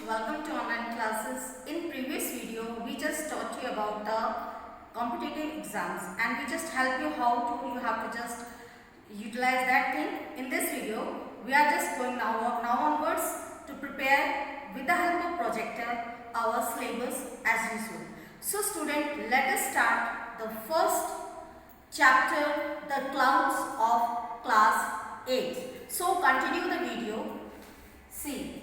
welcome to online classes. In previous video, we just taught you about the competitive exams and we just help you how to, you have to just utilize that thing. In this video, we are just going now onwards to prepare with the help of projector our syllabus as usual. So student, let us start the first chapter, the clouds of class 8. So continue the video. See.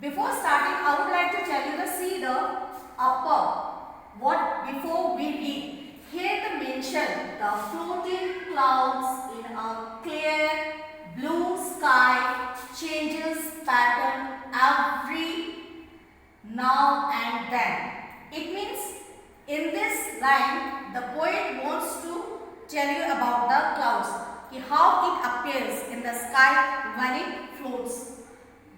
Before starting, I would like to tell you to see the upper. What before we read? Here the mention the floating clouds in a clear blue sky changes pattern every now and then. It means in this line the poet wants to tell you about the clouds, how it appears in the sky when it floats.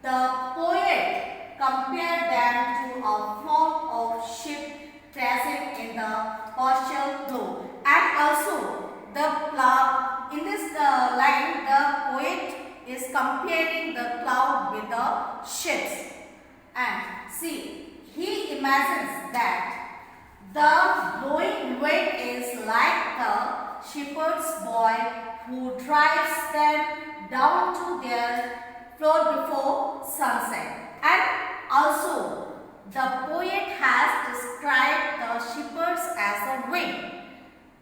The poet compared them to a flock of sheep present in the partial glow. And also, in this line, the poet is comparing the cloud with the ships. And see, he imagines that the blowing wind is like the shepherd's boy who drives them down to their float before sunset. And also the poet has described the shepherds as a wind.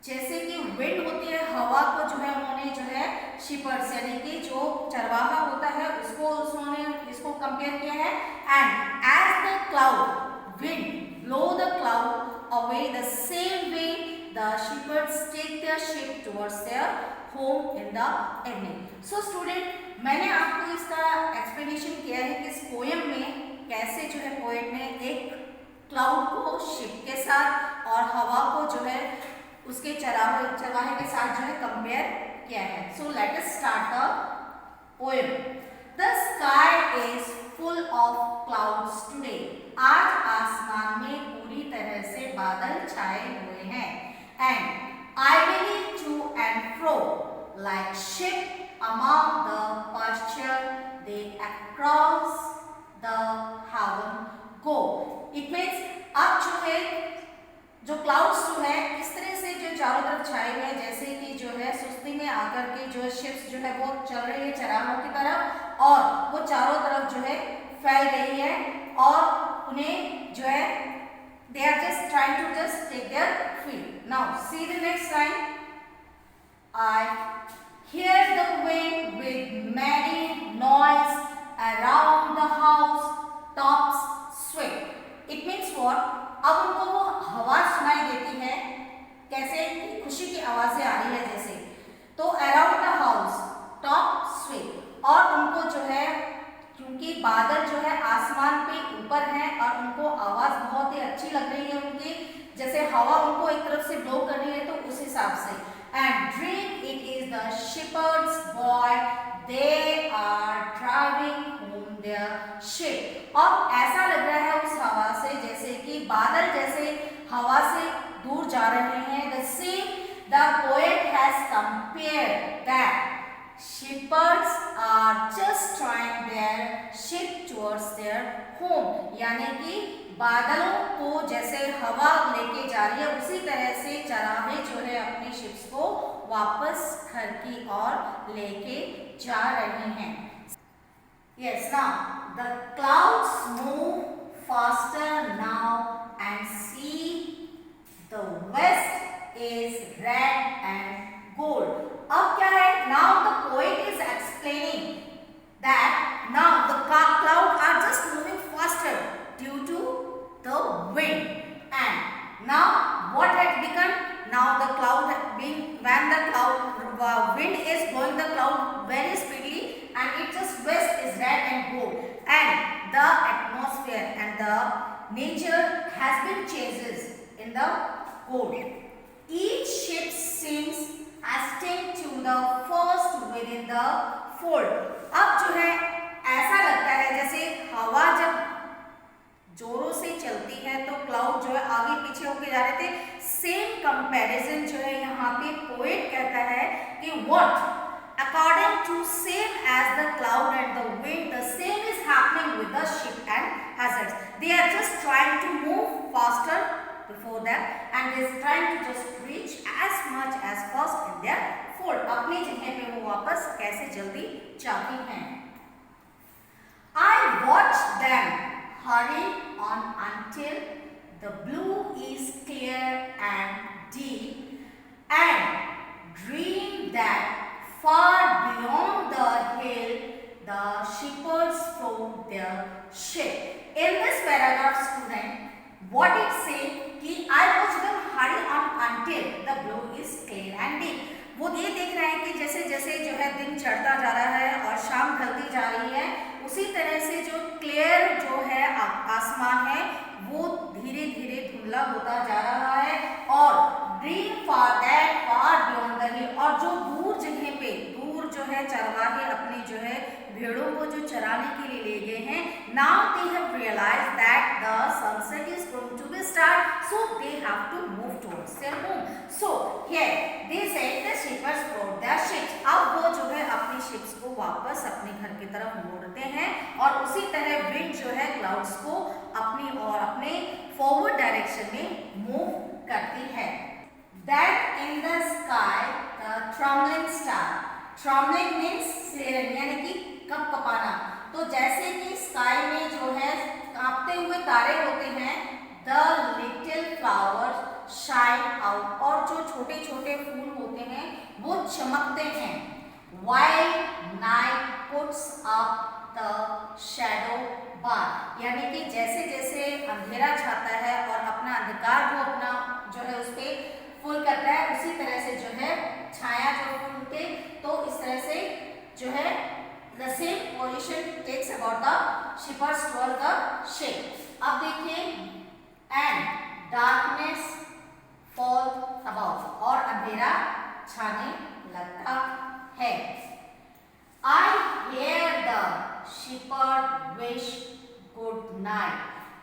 जैसे कि wind होती है, हवा को जो है उन्होंने जो है शिपर्स यानी कि जो चरवाहा होता है उसको उन्होंने इसको कंपेयर किया है. And as the cloud wind blow the cloud away the same way the shepherds take their sheep towards their home in the evening. So student, मैंने आपको इसका एक्सप्लेनेशन किया है कि इस पोयम में कैसे जो है पोएट ने एक क्लाउड को शिप के साथ और हवा को जो है उसके चरवाहे के साथ जो है कंपेयर किया है. So let us start the poem. The sky is full of clouds today. आज आसमान में पूरी तरह से बादल छाए हुए हैं. And idly to and fro like sheep among the pasture they across the heaven go. It means अब जो है जो क्लाउड्स जो है इस तरह से जो चारों तरफ छाए हुए हैं जैसे कि जो है सुस्ती में आकर के जो शिप्स जो है वो चल रही है चराहों की तरफ और वो चारों तरफ जो है फैल गई है और उन्हें जो है they are just trying to just take their field. Now see the next line. I hear the wind with merry noise around the house tops sway. It means what? अब उनको वो हवा सुनाई देती है कैसे खुशी की आवाजें आ रही है जैसे. तो अराउंड द हाउस टॉप स्वे और उनको जो है क्योंकि बादल जो है आसमान पे ऊपर है और उनको आवाज बहुत ही अच्छी लग रही है उनकी जैसे हवा उनको एक तरफ से ब्लो कर रही है तो उस हिसाब से. And dream it is the shepherd's boy, they are driving home their sheep. और ऐसा लग रहा है उस हवा से जैसे कि बादल जैसे हवा से दूर जा रहे हैं. The same the poet has compared that shepherds are just trying their sheep towards their home. यानी कि बादलों को जैसे हवा लेके जा रही है उसी तरह से चराहे जो है अपने शिप्स को वापस घर की ओर लेके जा रहे हैं. Yes, now the clouds move faster now and see the west is red and gold. अब क्या है? Now the poet is explaining that now the clouds are just moving faster due to the wind. And now what had become? Now the cloud being when the wind is blowing the cloud very speedily and it just west is red and gold and the atmosphere and the nature has been changes in the gold. Each ship seems ascending to the first within the fold. अब जो है ऐसा लगता है जैसे हवा जब जोरों से चलती है तो क्लाउड जो है आगे पीछे होके जा रहे थे. सेम कंपैरिजन जो है यहाँ पे पोएट कहता है कि what according to same as the cloud and the wind the same is happening with the ship. trying to move faster before them and is trying to just reach as much as fast in their fold. अपनी जगह पे वो वापस कैसे जल्दी जाती हैं. I watch them hurry on until the blue is clear and deep and dream that far beyond the hill the shepherds float their ship. In this paragraph, student, what it say कि I watch them hurry on until the blue is clear and deep. वो ये देख रहे हैं कि जैसे जैसे जो है दिन चढ़ता जा रहा है और शाम ढलती जा रही है, उसी तरह से जो क्लियर जो है आसमान है वो धीरे धीरे धुंधला होता जा रहा है और dream for that far beyond the हिल, और जो दूर जगह पे दूर जो है चरवाहे अपने जो है भेड़ों को जो चराने के लिए ले गए हैं. Now they have realized that the sunset is going to be start, so they have to move towards their home. So here they said the shepherds brought their sheeps. अब वो जो है अपनी शिप्स को वापस अपने घर की तरफ मोड़ते हैं और उसी तरह विंड जो है क्लाउड्स को अपनी और अपने फॉरवर्ड डायरेक्शन में मूव करती है. That in the sky the trembling star, trembling means यानी कि कपकपाना. तो जैसे कि स्काई में जो है कांपते हुए तारे होते हैं, the little flowers shine out, और जो छोटे छोटे फूल होते हैं वो चमकते हैं. While night puts up the shadow bar, यानी कि जैसे जैसे अंधेरा छाता है और अपना अंधकार को अपना जो है उस पे फुल करता है, उसी तरह से जो है छाया जो फूल के, तो इस तरह से जो है the same position takes about the shepherds toward the ship. अब देखिए and darkness fall about, और अंधेरा छाने लगता है. I hear the shepherd wish good night,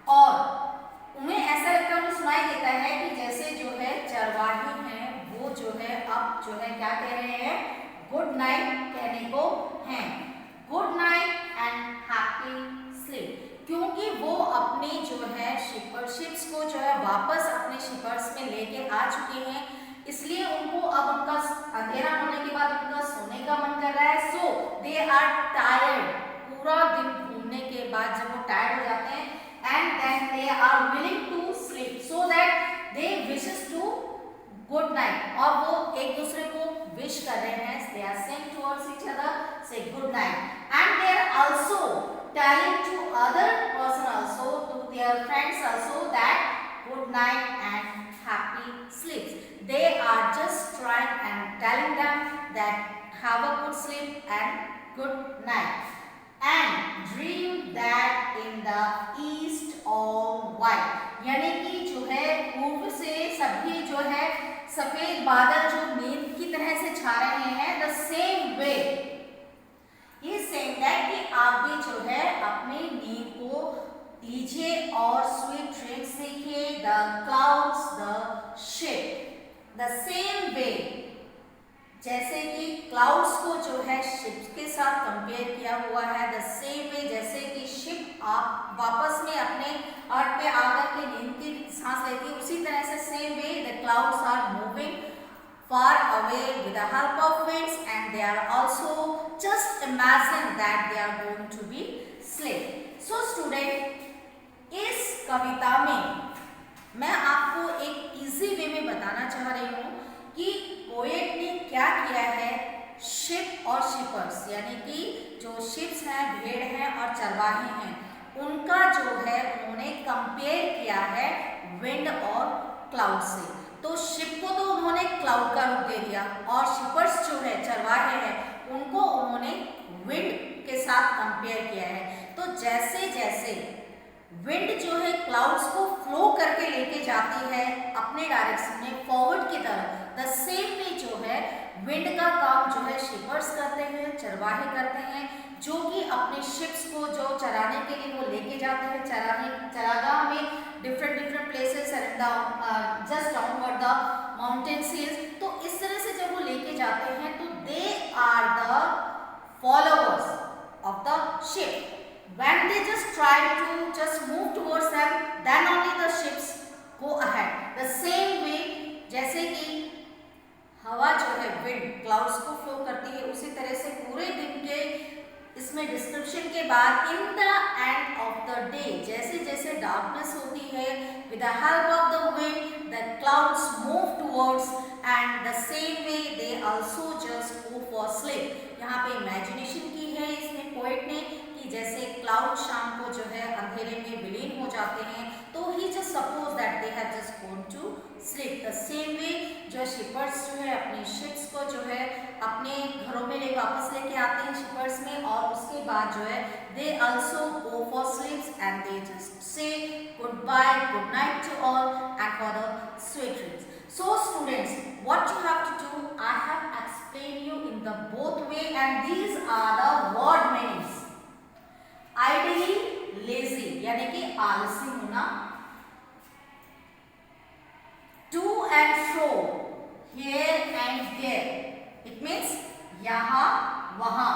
और उन्हें ऐसा लगता है, उन्हें सुनाई देता है कि जैसे जो है चरवाहे हैं वो जो है अब जो है क्या कह रहे हैं, गुड नाइट कहने को हैं. Good night and happy sleep, क्योंकि वो अपने जो है शिप्स को जो है वापस अपने शिपर्स में लेके आ चुके हैं, इसलिए उनको अब उनका अंधेरा होने के बाद उनका सोने का मन कर रहा है. सो दे आर टायर्ड, पूरा दिन घूमने के बाद जब वो टायर्ड हो जाते हैं, and then they are willing to sleep so that they wishes to good night, और वो एक दूसरे को विश कर रहे हैं. they are saying towards each other say good night, and they are also telling to other person also, to their friends also, that good night and happy sleeps. They are just trying and telling them that have a good sleep and good night, and dream that in the east all white, यानी कि जो है पूर्व से सभी जो है सफेद बादल जो नींद की तरह से छा रहे हैं. the same way he is saying that कि आप भी जो है अपनी नींद को लीजिए और स्वीट ड्रीम्स देखिए. the clouds the ship, the same way, जैसे कि क्लाउड्स को जो है शिप के साथ कंपेयर किया हुआ है. द सेम वे, जैसे कि शिप आप वापस में अपने अर्थ पे आकर के नींद की सांस लेती है, उसी तरह से same way the clouds are moving far away with the help of winds, and they are also just imagine that they are going to be sleep. So student, इस कविता में मैं आपको एक इजी वे में बताना चाह रही हूँ कि पोएट ने क्या किया है. शिप और शिपर्स, यानी कि जो शिप्स हैं, भेड़ हैं और चरवाहे हैं, उनका जो है उन्होंने कंपेयर किया है विंड और क्लाउड से. तो शिप को तो उन्होंने क्लाउड का रूप दे दिया, और शिपर्स जो है चरवाहे हैं उनको उन्होंने विंड के साथ कंपेयर किया है. तो जैसे जैसे विंड जो है क्लाउड्स को फ्लो करके लेके जाती है अपने डायरेक्शन में फॉरवर्ड की तरफ, द सेम में जो है विंड का काम जो है शिपर्स करते हैं, चरवाहे करते हैं, जो कि अपने शिप्स को जो चराने के लिए वो लेके जाते हैं चरागाह में, different places just downward the mountain hills. तो इस तरह से जब वो लेके जाते हैं तो they are the followers of the sheep. When they just try to just move towards them, then wind clouds को फ्लो करती है, उसी तरह से पूरे दिन के इसमें डिस्क्रिप्शन के बाद in the end of the day जैसे जैसे डार्कनेस होती है, with the help of the wind the clouds move towards and the same way they also just go for sleep. यहाँ पे इमेजिनेशन की है इसमें पोएट ने कि जैसे क्लाउड शाम को जो है अंधेरे में विलीन हो जाते हैं, तो ही just suppose that they have just gone to sleep. The same way जो शिपर्स जो है अपने शिप्स को जो है अपने घरों में वापस लेके आते हैं शिपर्स में, और उसके बाद जो है they also go for sleeps and they just say good bye, good night to all and for the sweet dreams. So students, what you have to do, I have explained you in the both way and these are the word meanings. Ideally, lazy यानी कि आलसी होना, to and fro, here and there, it means यहाँ वहाँ,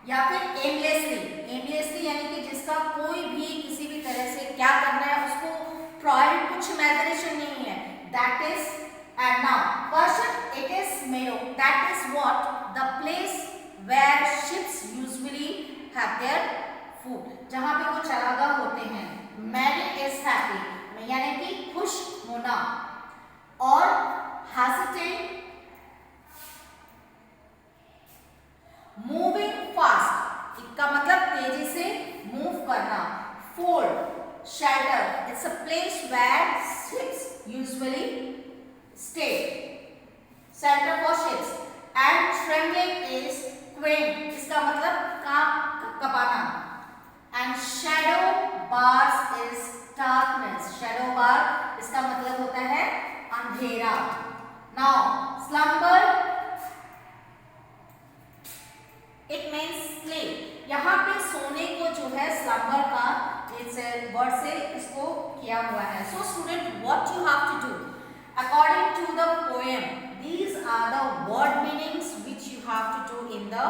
या फिर aimlessly यानी कि जिसका कोई भी किसी भी तरह से क्या करना है उसको प्रायोरिटी कुछ इमेजिनेशन नहीं है, that is and now person it is meadow, that is what the place where ships usually have their food, जहाँ पे वो चरागाह होते हैं। merry is happy यानी कि खुश होना, और hesitate moving fast इसका मतलब तेजी से मूव करना, fold shelter it's a place where ships usually stay, shelter for ships, and trembling is quaint इसका मतलब कपाना, and shadow bars is darkness, shadow bar इसका मतलब होता है अंधेरा। now slumber it means sleep, यहाँ पे सोने को जो है slumber का इस वर्ड से इसको किया हुआ है। so student what you have to do according to the poem, these are the word meanings which you have to do in the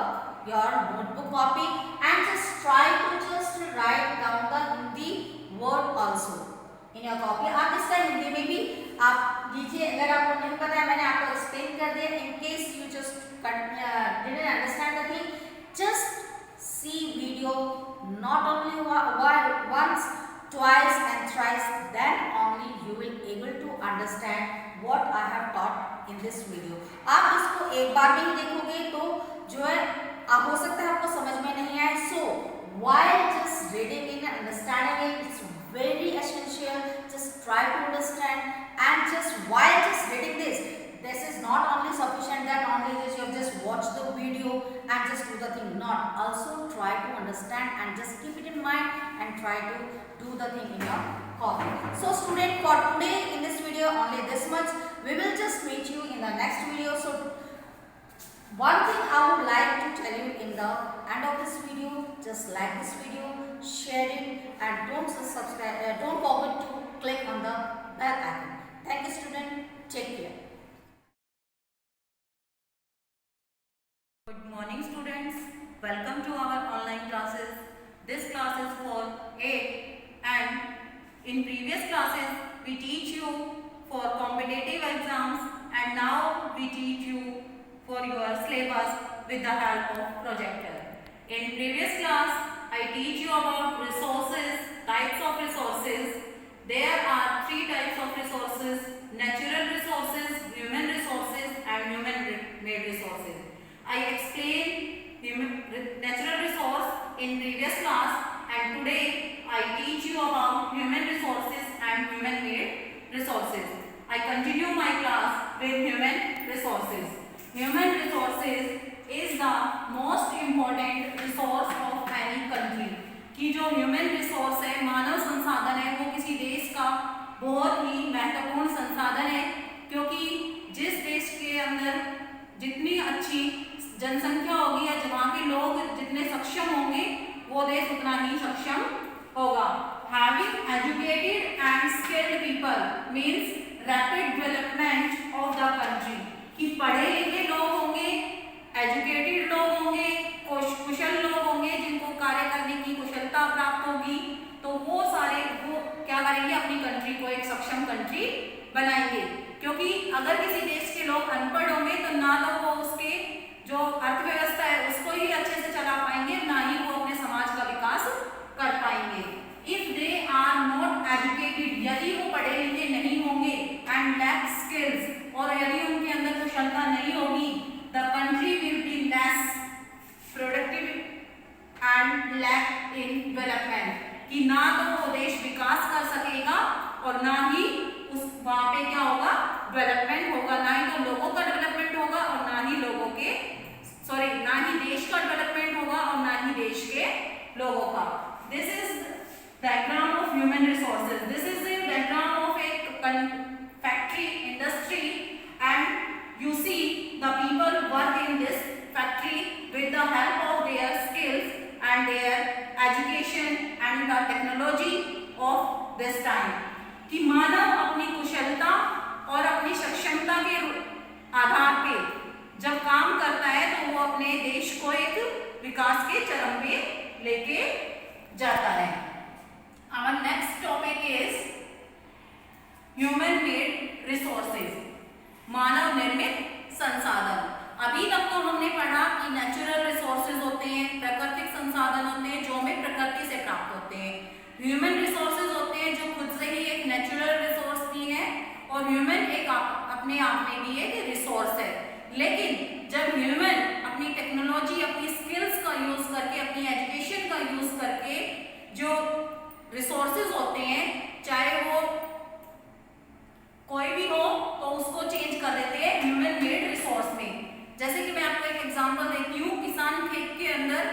your notebook copy and just try to just write down the Hindi word also in your copy। आप इसका हिंदी में भी आप लीजिए, अगर आपको नहीं पता है मैंने आपको एक्सप्लेन कर दिया, in case you just didn't understand the thing, just see video not only once, twice and thrice, then only you will able to understand what I have taught in this video। आप इसको एक बार भी देखोगे तो जो है हो सकता है आपको समझ में नहीं आए, so while just reading it and understanding it, it's very essential, just try to understand, and just while just reading this is not only sufficient that only just you have just watch the video and just do the thing, not, also try to understand and just keep it in mind and try to do the thing in your copy। so student, for today in this video only this much, we will just meet you in the next video। so one thing I would like to tell you in the end of this video, just like this video, share it, and don't subscribe, don't forget to click on the bell icon। thank you student, take care। Good morning students, welcome to our online classes। This class is for 8 and in previous classes we teach you for competitive exams and now we teach you for your syllabus with the help of projector। In previous class I teach you about resources, types of resources। There are 3 types of resources: natural resources, human resources and human made resources। I explained natural resource in previous class and today I teach you about human resources and human made resources। I continue my class with human resources। Human resources is the most important resource of any country। कि जो human resource है, मानव संसाधन है, वो किसी देश का बहुत ही महत्वपूर्ण संसाधन है, क्योंकि जिस देश के अंदर जितनी अच्छी जनसंख्या होगी या वहाँ के लोग जितने सक्षम होंगे वो देश उतना ही सक्षम होगा। Having educated and skilled people means rapid development of the country। कि पढ़े लिखे लोग होंगे, एजुकेटेड लोग होंगे, कुशल लोग होंगे जिनको कार्य करने की कुशलता प्राप्त होगी, तो वो सारे वो क्या करेंगे, अपनी कंट्री को एक सक्षम कंट्री बनाएंगे। क्योंकि अगर किसी देश के लोग अनपढ़ होंगे तो ना तो वो के ना ही देश का डेवलपमेंट होगा और ना ही देश के लोगों का। This is diagram of human resources. This is the diagram of A factory industry and you see the people work in this factory with the help of their skills and their education and the technology of this time। कि मानव अपनी कुशलता और अपनी सक्षमता के आधार पे जब काम करता है तो वो अपने देश को एक विकास के चरम पे लेके जाता है। Our next topic is human made resources, मानव निर्मित संसाधन। अभी तक तो हमने पढ़ा कि नेचुरल रिसोर्सेज होते हैं, प्राकृतिक संसाधन होते हैं जो हमें प्रकृति से प्राप्त होते हैं। ह्यूमन रिसोर्सेज होते हैं जो खुद से ही एक नेचुरल रिसोर्स भी है और ह्यूमन एक अपने आप में भी एक रिसोर्स है। लेकिन जब ह्यूमन अपनी टेक्नोलॉजी, अपनी स्किल्स का यूज करके, अपनी एजुकेशन का यूज करके जो रिसोर्सेज होते हैं, चाहे वो कोई भी हो, तो उसको चेंज कर देते हैं ह्यूमन मेड रिसोर्स में। जैसे कि मैं आपको एक एग्जांपल देती हूँ। किसान खेत के अंदर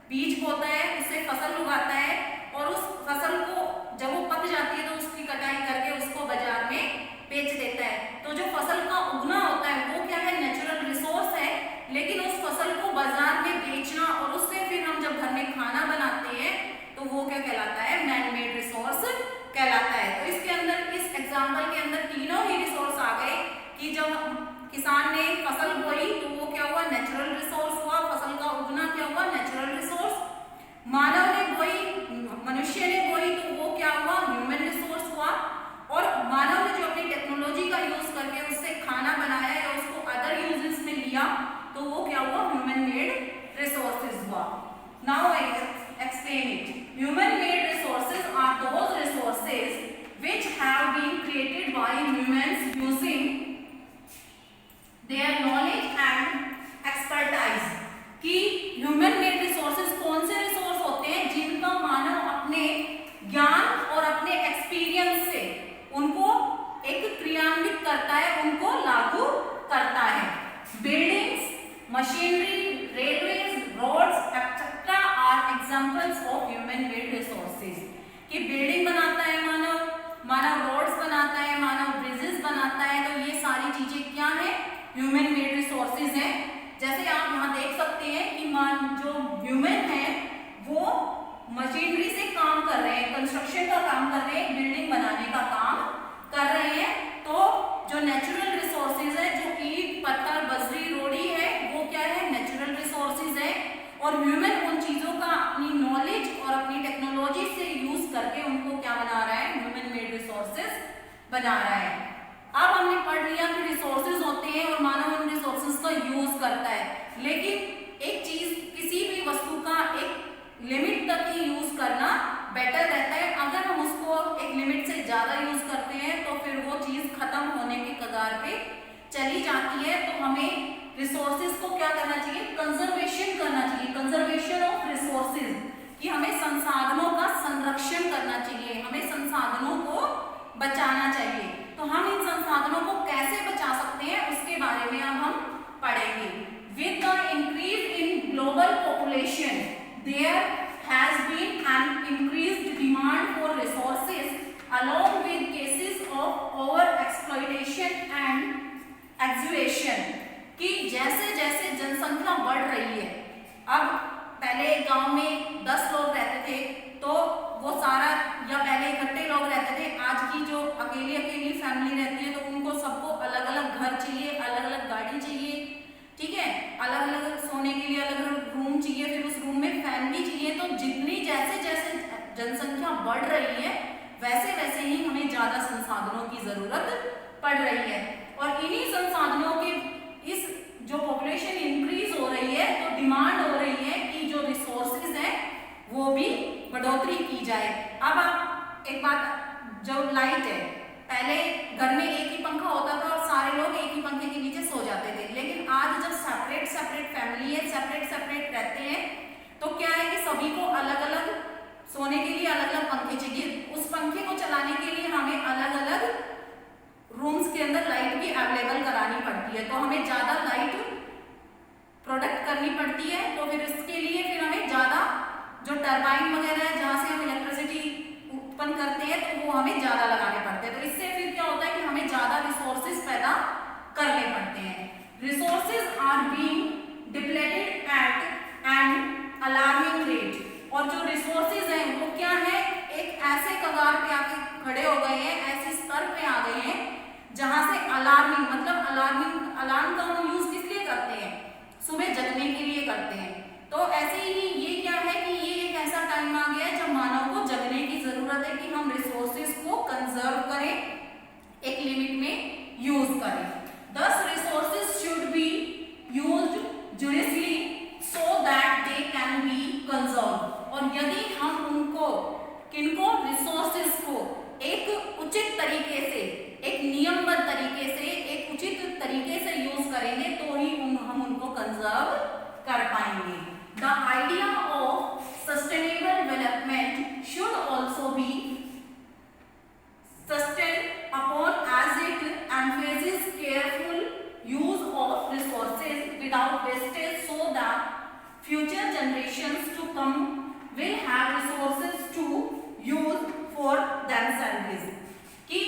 बीज बोता है, उससे फसल उगाता है और उस फसल को जब वो पक जाती है तो उसकी कटाई करके उसको बाजार में बेच देता है। तो जो फसल का उगना होता है वो क्या है, नेचुरल रिसोर्स है। लेकिन उस फसल को बाजार में बेचना और उससे फिर हम जब घर में खाना बनाते हैं तो वो क्या कहलाता है, मैन मेड रिसोर्स कहलाता है। तो इसके अंदर, इस एग्जाम्पल के अंदर तीनों ही रिसोर्स आ गए कि जब किसान ने फसल बोई तो वो क्या हुआ, नेचुरल रिसोर्स हुआ। फसल का उगना क्या हुआ, नेचुरल रिसोर्स। मानव ने बोई, मनुष्य ने बोई तो वो क्या हुआ, ह्यूमन रिसोर्स हुआ। और मानव ने जो अपनी टेक्नोलॉजी का यूज करके उससे खाना बनाया या उसको अदर यूजेस में लिया तो वो क्या हुआ, ह्यूमन मेड रिसोर्सेज हुआ। Now I explain it. Human made resources are those resources which have been created by humans using their knowledge and expertise। कि ह्यूमन मेड रिसोर्सेज कौन से रिसोर्स होते हैं, जिनका मानव अपने ज्ञान और अपने एक्सपीरियंस से उनको एक क्रियान्वित करता है, उनको लागू करता है। Buildings, machinery, railways, roads etcetera are examples of human made resources. कि बिल्डिंग बनाता है मानव, मानव रोड्स बनाता है, मानव ब्रिजेस बनाता है। तो ये सारी चीजें क्या है, ह्यूमन मेड रिसोर्सेज हैं। जैसे आप यहाँ देख सकते हैं कि जो ह्यूमन है वो मशीनरी से काम कर रहे हैं, कंस्ट्रक्शन का काम कर रहे हैं, बिल्डिंग बनाने का काम कर रहे हैं। तो जो नेचुरल रिसोर्सेज है, जो ईंट, पत्थर, बजरी, रोड़ी है, वो क्या है, नेचुरल रिसोर्सेज है। और ह्यूमन उन चीजों का अपनी नॉलेज और अपनी टेक्नोलॉजी से यूज करके उनको क्या बना रहा है, ह्यूमन मेड रिसोर्सेज बना रहा है। अब हमने पढ़ लिया कि रिसोर्सेज होते हैं और मानव उन रिसोर्सेज का यूज करता है। लेकिन एक चीज, किसी भी वस्तु का एक लिमिट तक ही यूज करना बेटर रहता है। अगर हम उसको एक लिमिट से ज्यादा यूज करते हैं तो फिर वो चीज खत्म होने के कगार पे चली जाती है। तो हमें रिसोर्सेज को क्या करना चाहिए, कंजर्वेशन करना चाहिए, कंजर्वेशन ऑफ रिसोर्सेज। कि हमें संसाधनों का संरक्षण करना चाहिए, हमें संसाधनों को बचाना चाहिए। तो हम इन संसाधनों को कैसे बचा सकते हैं उसके बारे में अब हम पढ़ेंगे। With the increase in global population there has been an increased demand for resources along with cases of over exploitation and exhaustion. कि जैसे जैसे जनसंख्या बढ़ रही है, अब पहले गांव में 10 लोग रहते थे तो वो सारा, या पहले इकट्ठे लोग रहते थे। आज की जो अकेली अकेली फैमिली रहती है तो उनको सबको अलग अलग घर चाहिए, अलग अलग गाड़ी चाहिए, ठीक है, अलग अलग सोने के लिए अलग अलग रूम चाहिए, फिर उस रूम में फैन भी चाहिए। तो जितनी जैसे जैसे जनसंख्या बढ़ रही है वैसे वैसे ही हमें ज्यादा संसाधनों की जरूरत पड़ रही है। और इन्हीं संसाधनों के, इस जो पॉपुलेशन इंक्रीज हो रही है तो डिमांड हो रही है कि जो रिसोर्सेज हैं वो भी बढ़ोतरी की जाए। अब आप एक बात, जो लाइट है, पहले घर में एक ही पंखा होता था और सारे लोग एक ही पंखे के नीचे सो जाते थे। लेकिन आज जब सेपरेट सेपरेट फैमिली है, सेपरेट सेपरेट रहते हैं, तो क्या है कि सभी को अलग अलग सोने के लिए अलग अलग पंखे चाहिए। उस पंखे को चलाने के लिए हमें अलग अलग रूम्स के अंदर लाइट भी अवेलेबल करानी पड़ती है। तो हमें ज्यादा लाइट बड़े हो गए हैं, ऐसे स्तर पे आ गए हैं जहां से अलार्मिंग मतलब अलार्म का हम यूज किस लिए करते हैं, सुबह जगने के लिए करते हैं। तो ऐसे ही ये क्या है कि ये एक ऐसा टाइम आ गया है जब मानव को जगने की जरूरत है कि हम रिसोर्सेज को कंजर्व करें, एक लिमिट में यूज करें। दस resources should be used judiciously so that they can be conserved। और यदि हम उनको किनको रिसोर्सेज को एक उचित तरीके से, एक नियमबद्ध तरीके से, एक उचित तरीके से यूज करेंगे तो ही हम उनको कंजर्व कर पाएंगे। The idea of sustainable development should also be sustained upon as it emphasizes careful use of resources without wastage so that future generations to come will have resources to use for themselves। कि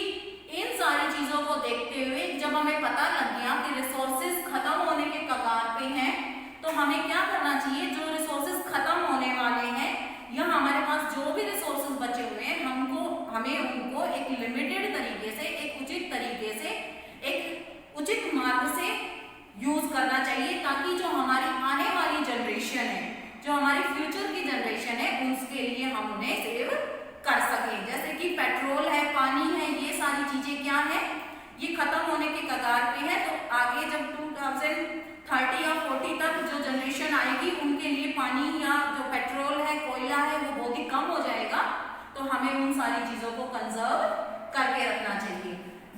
इन सारी चीजों को देखते हुए जब हमें पता लग गया कि रिसोर्सेज खत्म होने के कगार पे हैं, तो हमें क्या करना चाहिए, जो रिसोर्सेज खत्म होने वाले हैं या हमारे पास जो भी रिसोर्सेज बचे हुए हैं हमें उनको एक लिमिटेड तरीके से, एक उचित तरीके से, एक उचित मार्ग से यूज करना चाहिए ताकि जो हमारी आने वाली जनरेशन है, जो हमारी फ्यूचर की जनरेशन है, उसके लिए हम उन्हें सेव कर सकें। जैसे कि पेट्रोल है, पानी है, ये सारी चीजें क्या है, ये खत्म होने के कगार पे है। तो आगे जब 2030 या 40 तक जो जनरेशन आएगी उनके लिए पानी या जो पेट्रोल है, कोयला है, वो बहुत ही कम हो जाएगा। तो हमें उन सारी चीजों को कंजर्व करके रखना चाहिए।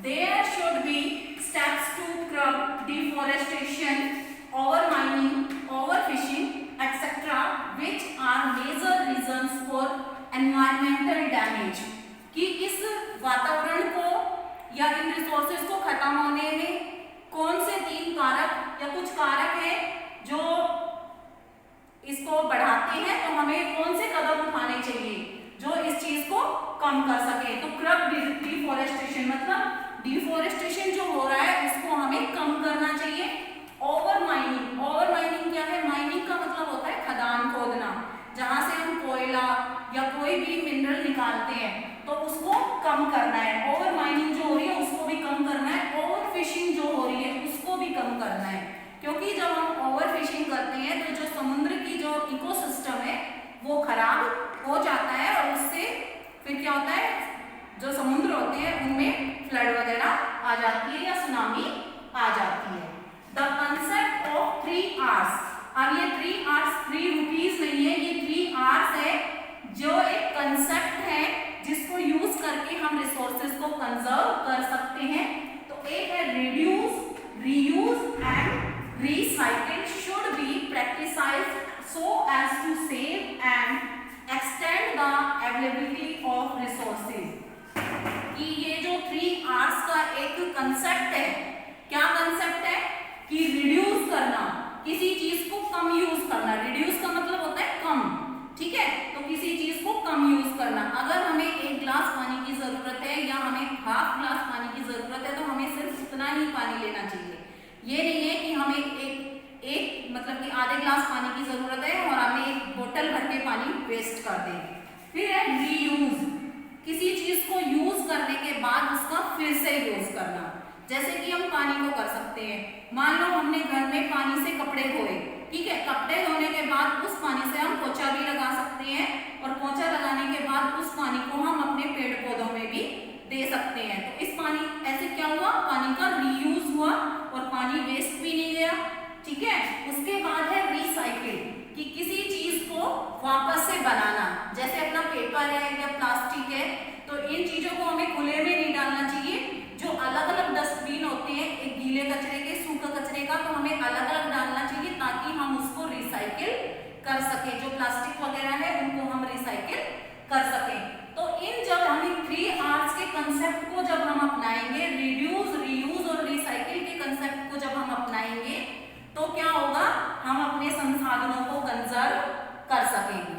There should be steps to curb deforestation, over mining, overfishing, etc., which are major reasons for environmental damage। कि इस वातावरण को या इन रिसोर्सेज को खत्म होने में कौन से 3 कारक या कुछ कारक हैं जो इसको बढ़ाते हैं, तो हमें कौन से कदम उठाने चाहिए जो इस चीज को कम कर सके। तो कर्ब डिफोरेस्टेशन मतलब डिफोरेस्टेशन जो हो रहा है उसको हमें कम करना चाहिए। ओवर माइनिंग क्या है, माइनिंग का मतलब होता है खदान खोदना, जहां से हम कोयला या कोई भी मिनरल निकालते हैं, तो उसको कम करना है। ओवर माइनिंग जो हो रही है उसको भी कम करना है। ओवर फिशिंग जो हो रही है उसको भी कम करना है, क्योंकि जब हम ओवर फिशिंग करते हैं तो जो समुद्र की जो इकोसिस्टम है वो खराब हो जाता है और उससे फिर क्या होता है, जो समुद्र होते हैं उनमें फ्लड वगैरह आ जाती है या सुनामी आ जाती है। द कंसेप्ट ऑफ 3 Rs, अब ये 3 Rs 3 रुपीज नहीं है, ये 3 Rs है जो एक कंसेप्ट है जिसको यूज करके हम रिसोर्सेज को कंजर्व कर सकते हैं। तो एक है reduce, reuse and recycle should be practised so as to save and extend the availability of resources। कि ये जो 3 Rs का एक कंसेप्ट है, क्या कंसेप्ट है कि रिड्यूस करना, किसी चीज को कम यूज करना। रिड्यूस का मतलब होता है कम, ठीक है, तो किसी चीज को कम यूज करना। अगर हमें 1 गिलास पानी की जरूरत है या हमें ½ गिलास पानी की जरूरत है तो हमें सिर्फ उतना ही पानी लेना चाहिए। ये नहीं है कि हमें एक मतलब कि आधे गिलास पानी की जरूरत है और हमें 1 बोतल भर के पानी वेस्ट कर दें। फिर है रीयूज, किसी चीज को यूज करने के बाद उसका फिर से यूज करना। जैसे कि हम पानी को कर सकते हैं, मान लो हमने घर में पानी से कपड़े धोए, ठीक है, कपड़े धोने के बाद उस पानी से हम पोछा भी लगा सकते हैं और पोछा लगाने के बाद उस पानी को हम अपने पेड़ पौधों में भी दे सकते हैं। तो इस पानी ऐसे क्या हुआ, पानी का रीयूज हुआ और पानी वेस्ट भी नहीं गया, ठीक है। उसके बाद है रिसाइकिल, कि किसी चीज को वापस से बनाना, जैसे अपना पेपर है या प्लास्टिक है, तो इन चीजों को हमें खुले में नहीं डालना चाहिए। जो अलग अलग डस्टबिन होते हैं, एक गीले कचरे के, सूखा कचरे का, तो हमें अलग अलग डालना चाहिए ताकि हम उसको रिसाइकिल कर सकें। जो प्लास्टिक वगैरह है उनको हम रिसाइकिल कर सकें। तो इन जब हम 3 Rs के कंसेप्ट को जब हम अपनाएंगे, रिड्यूस, रीयूज और रिसाइकिल के कंसेप्ट को जब हम अपनाएंगे, तो क्या होगा, हम अपने संसाधनों को कंजर्व कर सकेंगे।